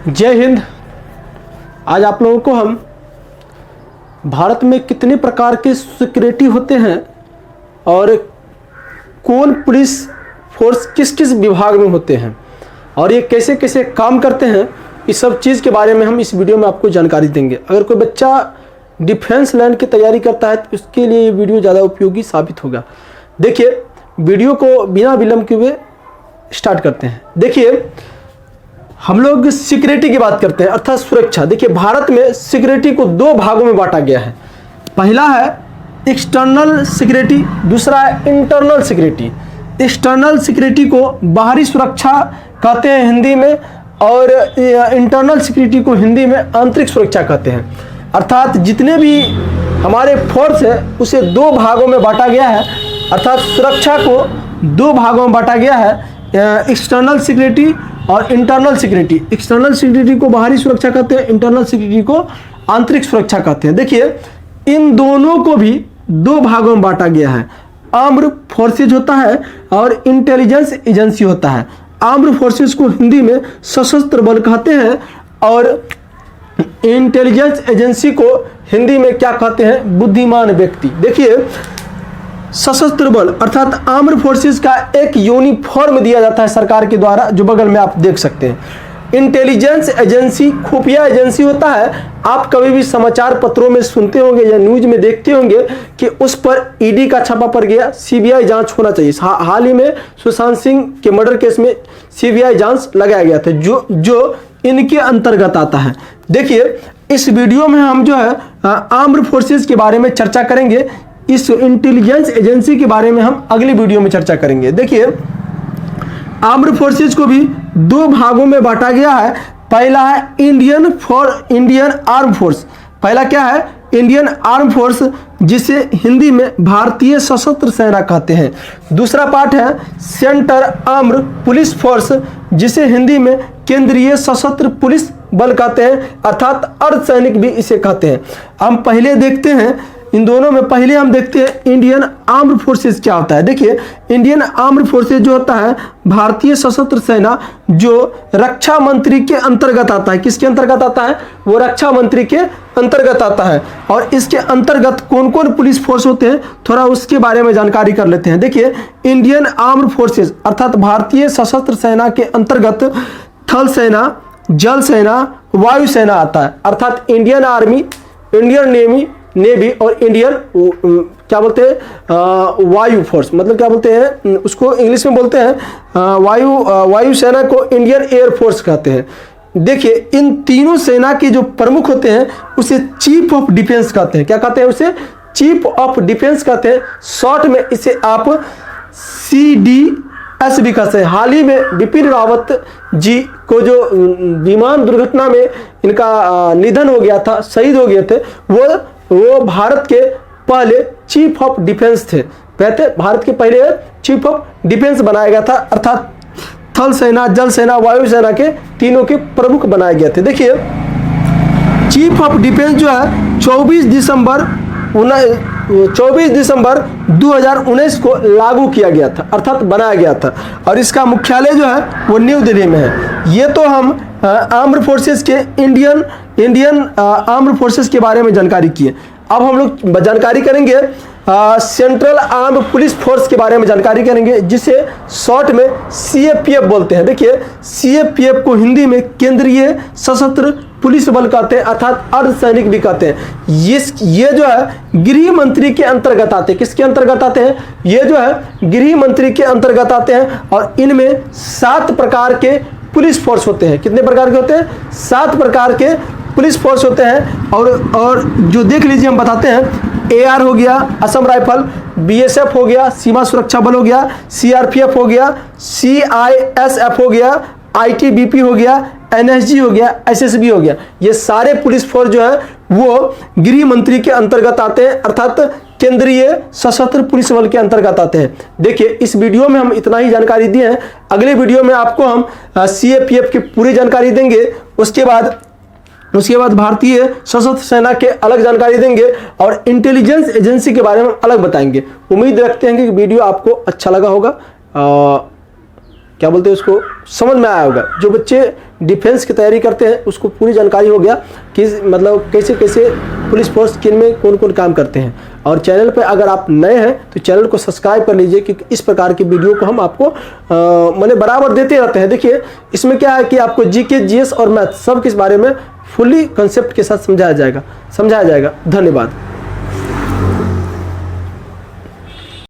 जय हिंद। आज आप लोगों को हम भारत में कितने प्रकार के सिक्योरिटी होते हैं और कौन पुलिस फोर्स किस किस विभाग में होते हैं और ये कैसे कैसे काम करते हैं, इस सब चीज़ के बारे में हम इस वीडियो में आपको जानकारी देंगे। अगर कोई बच्चा डिफेंस लाइन की तैयारी करता है तो उसके लिए ये वीडियो ज़्यादा उपयोगी साबित होगा। देखिए, वीडियो को बिना विलंब के हुए स्टार्ट करते हैं। देखिए, हम लोग सिक्योरिटी की बात करते हैं अर्थात सुरक्षा। देखिए, भारत में सिक्योरिटी को दो भागों में बांटा गया है। पहला है एक्सटर्नल सिक्योरिटी, दूसरा है इंटरनल सिक्योरिटी। एक्सटर्नल सिक्योरिटी को बाहरी सुरक्षा कहते हैं हिंदी में, और इंटरनल सिक्योरिटी को हिंदी में आंतरिक सुरक्षा कहते हैं। अर्थात जितने भी हमारे फोर्स है उसे दो भागों में बांटा गया है, अर्थात सुरक्षा को दो भागों में बांटा गया है, एक्सटर्नल सिक्योरिटी और इंटरनल सिक्योरिटी। एक्सटर्नल सिक्योरिटी को बाहरी सुरक्षा कहते हैं, इंटरनल सिक्योरिटी को आंतरिक सुरक्षा कहते हैं। देखिए, इन दोनों को भी दो भागों में बांटा गया है। आर्म्ड फोर्सेज होता है और इंटेलिजेंस एजेंसी होता है। आर्म्ड फोर्सेज को हिंदी में सशस्त्र बल कहते हैं और इंटेलिजेंस एजेंसी को हिंदी में क्या कहते हैं? बुद्धिमान व्यक्ति। देखिए, सशस्त्र बल अर्थात आर्म्ड फोर्सेस का एक यूनिफॉर्म दिया जाता है सरकार के द्वारा, जो बगल में आप देख सकते हैं। इंटेलिजेंस एजेंसी खुफिया एजेंसी होता है। आप कभी भी समाचार पत्रों में सुनते होंगे या न्यूज में देखते होंगे कि उस पर ईडी का छापा पड़ गया, सीबीआई जांच होना चाहिए। हाल ही में सुशांत सिंह के मर्डर केस में सीबीआई जांच लगाया गया था, जो इनके अंतर्गत आता है। देखिए, इस वीडियो में हम जो है आर्म्ड फोर्सेस के बारे में चर्चा करेंगे। इस इंटेलिजेंस एजेंसी के बारे में हम अगली वीडियो में चर्चा करेंगे। देखिए, आर्म्ड फोर्सेस को भी दो भागों में बांटा गया है। पहला है इंडियन आर्म फोर्स। पहला क्या है? इंडियन आर्म फोर्स, जिसे हिंदी में भारतीय सशस्त्र सेना कहते हैं। दूसरा पार्ट है सेंटर आर्म्ड पुलिस फोर्स, जिसे हिंदी में केंद्रीय सशस्त्र पुलिस बल कहते हैं, अर्थात अर्धसैनिक भी इसे कहते हैं। हम पहले देखते हैं इन दोनों में, पहले हम देखते हैं इंडियन आर्म्ड फोर्सेस क्या होता है। देखिए, इंडियन आर्म्ड फोर्सेस जो होता है भारतीय सशस्त्र सेना, जो रक्षा मंत्री के अंतर्गत आता है। किसके अंतर्गत आता है? वो रक्षा मंत्री के अंतर्गत आता है। और इसके अंतर्गत कौन कौन पुलिस फोर्स होते हैं, थोड़ा उसके बारे में जानकारी कर लेते हैं। देखिए, इंडियन आर्म्ड फोर्सेस अर्थात भारतीय सशस्त्र सेना के अंतर्गत थल सेना, जल सेना, वायु सेना आता है। अर्थात इंडियन आर्मी, इंडियन नेवी और इंडियन क्या बोलते हैं वायु फोर्स, मतलब क्या बोलते हैं उसको इंग्लिश में बोलते हैं वायु सेना को इंडियन एयर फोर्स कहते हैं। देखिए, इन तीनों सेना के जो प्रमुख होते हैं उसे चीफ ऑफ डिफेंस कहते हैं। क्या कहते हैं? उसे चीफ ऑफ डिफेंस कहते हैं। शॉर्ट में इसे आप CDS भी कहते हैं। हाल ही में बिपिन रावत जी को जो विमान दुर्घटना में इनका निधन हो गया था, शहीद हो गए थे, वो भारत के पहले चीफ ऑफ डिफेंस थे। भारत के पहले चीफ ऑफ डिफेंस बनाया गया था, अर्थात थल सेना, जल सेना, वायु सेना के तीनों के प्रमुख बनाए गए थे। देखिए, चीफ ऑफ डिफेंस जो है 24 दिसंबर 2019 को लागू किया गया था, अर्थात बनाया गया था। और इसका मुख्यालय जो है वो न्यू दिल्ली में है। ये तो हम आर्म्ड फोर्सेस के इंडियन आर्म्ड फोर्सेस के बारे में जानकारी किए। अब हम लोग जानकारी करेंगे सेंट्रल आर्म्ड पुलिस फोर्स के बारे में जानकारी करेंगे, जिसे शॉर्ट में CAPF बोलते हैं। देखिए, CAPF को हिंदी में केंद्रीय सशस्त्र पुलिस बल कहते हैं, अर्थात अर्धसैनिक भी कहते हैं। ये जो है गृह मंत्री के अंतर्गत आते हैं। किसके अंतर्गत आते हैं? ये जो है गृह मंत्री के अंतर्गत आते हैं। और इनमें 7 प्रकार के पुलिस फोर्स होते हैं। कितने प्रकार के होते हैं? 7 प्रकार के पुलिस फोर्स होते हैं। और जो देख लीजिए, हम बताते हैं। AR हो गया, असम राइफल, BSF हो गया, सीमा सुरक्षा बल हो गया, CRPF हो गया, CISF हो गया, ITBP हो गया, NSG हो गया, SSB हो गया। ये सारे पुलिस फोर्स जो है वो गृह मंत्री के अंतर्गत आते हैं, अर्थात केंद्रीय सशस्त्र पुलिस बल के अंतर्गत आते हैं। देखिए, इस वीडियो में हम इतना ही जानकारी दिए हैं। अगले वीडियो में आपको हम CAPF की पूरी जानकारी देंगे। उसके बाद भारतीय सशस्त्र सेना के अलग जानकारी देंगे और इंटेलिजेंस एजेंसी के बारे में अलग बताएंगे। उम्मीद रखते हैं कि वीडियो आपको अच्छा लगा होगा, क्या बोलते हैं उसको, समझ में आया होगा। जो बच्चे डिफेंस की तैयारी करते हैं उसको पूरी जानकारी हो गया कि मतलब कैसे कैसे पुलिस फोर्स किन में कौन कौन काम करते हैं। और चैनल पे अगर आप नए हैं तो चैनल को सब्सक्राइब कर लीजिए, क्योंकि इस प्रकार की वीडियो को हम आपको मैंने बराबर देते रहते हैं। देखिए इसमें क्या है कि आपको जीके, जीएस और मैथ सब किस बारे में फुल्ली कंसेप्ट के साथ समझाया जाएगा। धन्यवाद।